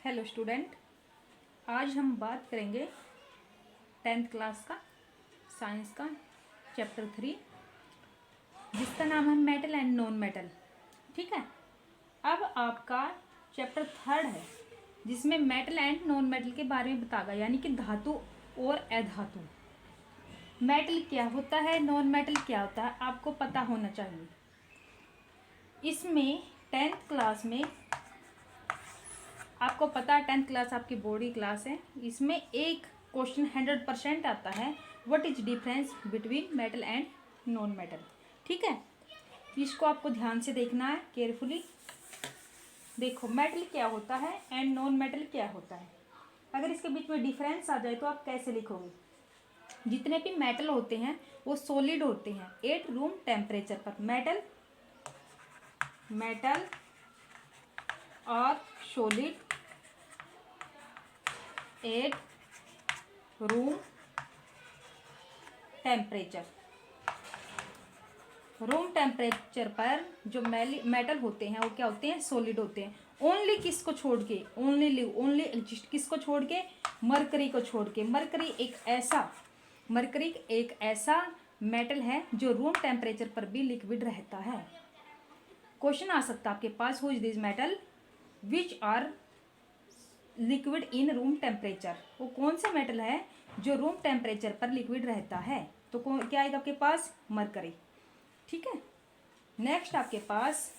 Hello student, आज हम बात करेंगे 10th क्लास का साइंस का चैप्टर 3 जिसका नाम है मेटल एंड नॉन मेटल। ठीक है, अब आपका चैप्टर 3 है जिसमें मेटल एंड नॉन मेटल के बारे में बताएगा, यानी कि धातु और अधातु। मेटल क्या होता है, नॉन मेटल क्या होता है, आपको पता होना चाहिए। इसमें 10th क्लास में आपको पता है 10th क्लास आपकी बोर्ड की क्लास है। इसमें एक क्वेश्चन 100% आता है, what is difference between metal and non metal. ठीक है, इसको आपको ध्यान से देखना है, केयरफुली देखो मेटल क्या होता है एंड नॉन मेटल क्या होता है। अगर इसके बीच में डिफरेंस आ जाए तो आप कैसे लिखोगे। जितने भी मेटल होते हैं वो सॉलिड होते हैं एट रूम टेम्परेचर पर। मेटल और solid at room temperature. Room temperature पर जो मेटल होते हैं वो क्या होते हैं, सॉलिड होते हैं। ओनली किसको छोड़ के, ओनली लिव, ओनली एग्जिस्ट किसको छोड़ के, मरकरी को छोड़ के। मरकरी एक ऐसा मेटल है जो रूम टेम्परेचर पर भी लिक्विड रहता है। क्वेश्चन आ सकता है आपके पास, who is this metal which are liquid in room temperature. वो कौन सा मेटल है जो रूम टेम्परेचर पर लिक्विड रहता है, तो क्या आएगा आपके पास, मरकरी। ठीक है, नेक्स्ट आपके पास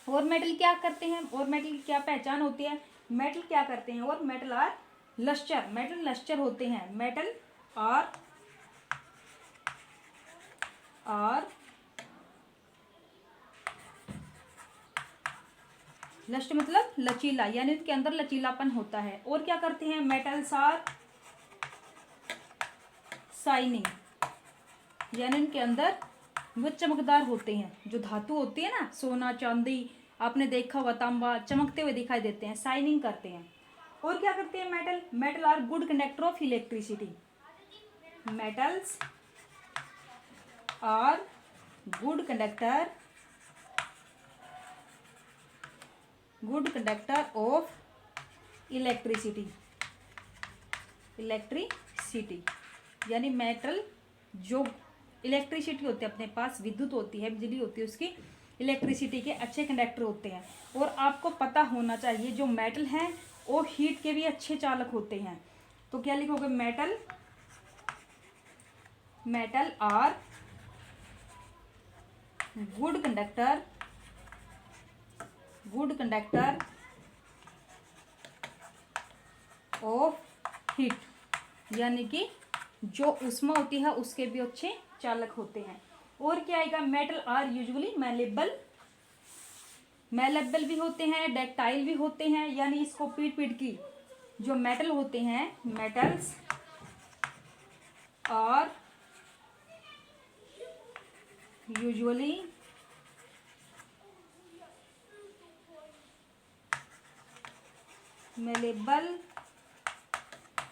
और मेटल क्या करते हैं, और मेटल की क्या पहचान होती है। मेटल क्या करते हैं, और metal are luster, metal luster होते हैं। मेटल और लस्ट मतलब लचीला, यानी उनके अंदर लचीलापन होता है। और क्या करते हैं, मेटल्स आर शाइनिंग, यानी उनके अंदर वो चमकदार होते हैं। जो धातु होती है ना, सोना चांदी आपने देखा हुआ, तांबा चमकते हुए दिखाई देते हैं, शाइनिंग करते हैं। और क्या करते हैं metal are good conductor of electricity. Metals are good conductor of electricity. यानी मेटल जो इलेक्ट्रिसिटी होती है, अपने पास विद्युत होती है, बिजली होती है, उसकी इलेक्ट्रिसिटी के अच्छे कंडक्टर होते हैं। और आपको पता होना चाहिए जो मेटल हैं वो हीट के भी अच्छे चालक होते हैं। तो क्या लिखोगे, metal are good conductor of heat, यानी कि जो उष्मा होती है उसके भी अच्छे चालक होते हैं। और क्या आएगा, मेटल आर यूजुअली मैलेबल भी होते हैं, डक्टाइल भी होते हैं, यानी इसको पीट की जो मेटल होते हैं, metals are usually malleable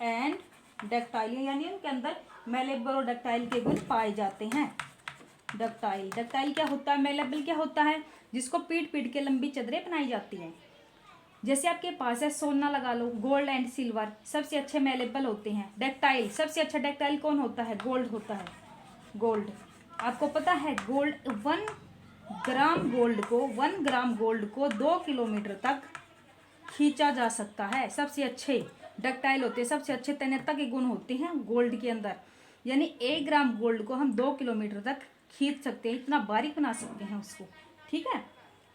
and ductile, यानी उनके अंदर मैलेबल और डक्टाइल के गुण पाए जाते हैं। डक्टाइल क्या होता है, मैलेबल क्या होता है, जिसको पीट के लंबी चादरें बनाई जाती हैं। जैसे आपके पास है सोना लगा लो, गोल्ड एंड सिल्वर सबसे अच्छे मैलेबल होते हैं। डक्टाइल सबसे अच्छा डक्टाइल कौन होता है, गोल्ड होता है। गोल्ड आपको पता है, गोल्ड 1 ग्राम गोल्ड को 2 किलोमीटर तक खींचा जा सकता है। सबसे अच्छे डक्टाइल होते हैं, सबसे अच्छे तन्यता के गुण होते हैं गोल्ड के अंदर। यानी 1 ग्राम गोल्ड को हम 2 किलोमीटर तक खींच सकते हैं, इतना बारीक बना सकते हैं उसको। ठीक है,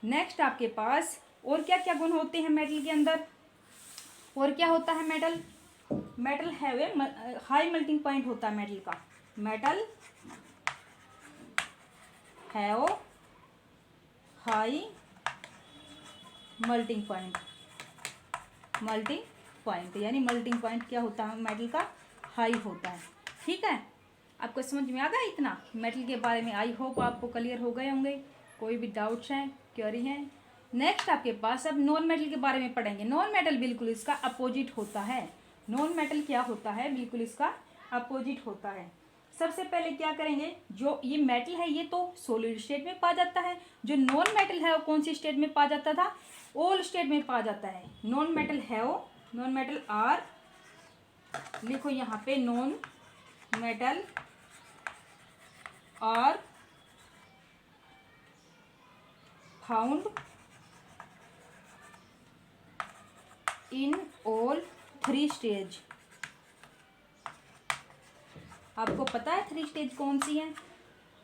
नेक्स्ट आपके पास और क्या क्या गुण होते हैं मेटल के अंदर। और क्या होता है, metal have a high melting point होता है मेटल का। Metal have high melting point, यानी मेल्टिंग पॉइंट क्या होता है, मेटल का हाई होता है। ठीक है, आपको समझ में आ गया इतना मेटल के बारे में। आई होप आपको क्लियर हो गए होंगे। कोई भी डाउट्स हैं, क्वेरी हैं। नेक्स्ट आपके पास अब नॉन मेटल के बारे में पढ़ेंगे। नॉन मेटल बिल्कुल इसका अपोजिट होता है। नॉन मेटल क्या होता है, बिल्कुल इसका अपोजिट होता है। सबसे पहले क्या करेंगे, जो ये मेटल है ये तो सॉलिड स्टेट में पा जाता है। जो नॉन मेटल है वो कौन सी स्टेट में पा जाता था, ऑल स्टेट में पाया जाता है। Non metal have, non metal are, लिखो यहाँ पे non metal are found in all 3 stage. आपको पता है 3 स्टेज कौन सी हैं?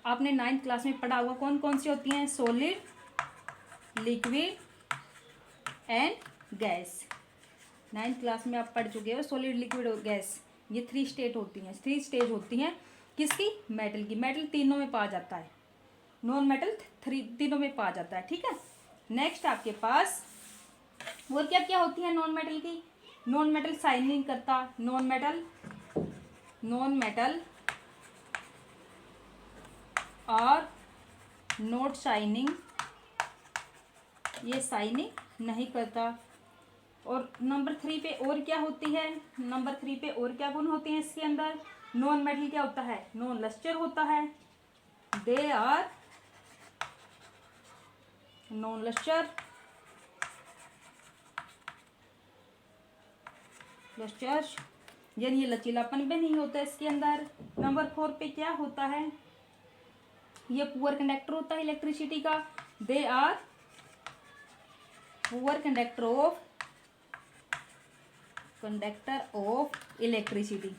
आपने 9th क्लास में पढ़ा होगा कौन कौन सी होती हैं? Solid, liquid and gas. 9th class में आप पढ़ चुके हो सॉलिड, लिक्विड और गैस, ये 3 स्टेट होती हैं, 3 स्टेज होती हैं। किसकी? मेटल की। मेटल तीनों में पाया जाता है, नॉन मेटल तीनों में पाया जाता है, ठीक है। नेक्स्ट आपके पास और क्या क्या होती है नॉन मेटल की? नॉन मेटल शाइनिंग करता, नॉन मेटल और नॉट शाइनिंग, ये शाइनिंग नहीं करता। और नंबर 3 पे और क्या होती है? नंबर 3 पे और क्या गुण होते हैं इसके अंदर? नॉन मेटल क्या होता है? नॉन लस्टर होता है। दे आर नॉन लस्टर, यानी ये लचीलापन भी नहीं होता इसके अंदर। नंबर 4 पे क्या होता है? ये पुअर कंडक्टर होता है इलेक्ट्रिसिटी का। They are poor conductor of electricity,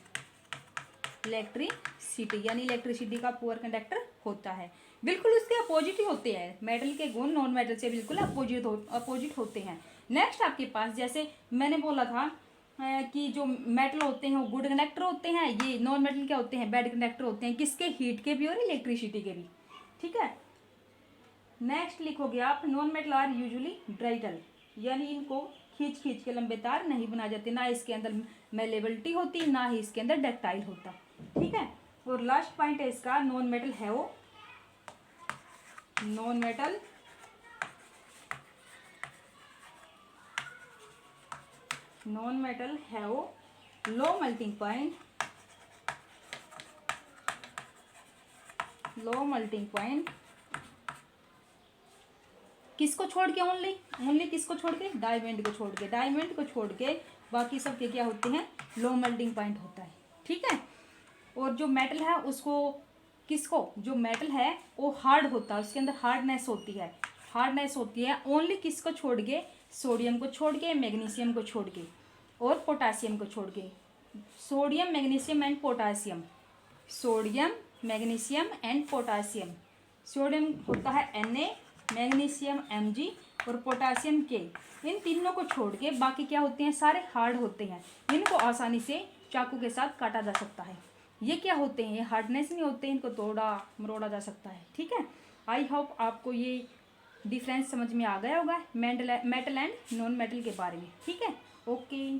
यानी इलेक्ट्रिसिटी का पुअर कंडक्टर होता है। बिल्कुल उसके अपोजिट ही होते हैं, मेटल के गुण नॉन मेटल से बिल्कुल अपोजिट होते हैं। नेक्स्ट आपके पास जैसे मैंने बोला था कि जो मेटल होते हैं वो गुड कंडक्टर होते हैं, ये नॉन मेटल क्या होते हैं? बैड कंडक्टर होते हैं। किसके? हीट के भी और इलेक्ट्रिसिटी के भी, ठीक है। नेक्स्ट लिखोगे आप नॉन मेटल आर यूजुअली ब्राइटल, यानी इनको खींच के लंबे तार नहीं बनाए जाते, ना इसके अंदर मेलेबिलिटी होती, ना ही इसके अंदर डक्टाइल होता, ठीक है। और लास्ट पॉइंट है इसका non metal have low melting point, किसको छोड़ के? ओनली किसको छोड़ के? डायमंड को छोड़ के बाकी सब के क्या होते हैं? लो मेल्टिंग पॉइंट होता है, ठीक है। और जो मेटल है उसको जो मेटल है वो हार्ड होता है, उसके अंदर हार्डनेस होती है ओनली किसको छोड़ के? सोडियम को छोड़ के, मैग्नीशियम को छोड़ के और पोटासियम को छोड़ के। Sodium magnesium and potassium, sodium होता है Na, मैग्नीशियम Mg और पोटासियम K। इन तीनों को छोड़ के बाकी क्या होते हैं? सारे हार्ड होते हैं, इनको आसानी से चाकू के साथ काटा जा सकता है। ये क्या होते हैं? ये हार्डनेस नहीं होते, इनको तोड़ा मरोड़ा जा सकता है, ठीक है। आई होप आपको ये डिफरेंस समझ में आ गया होगा मेटल एंड नॉन मेटल के बारे में, ठीक है। ओके।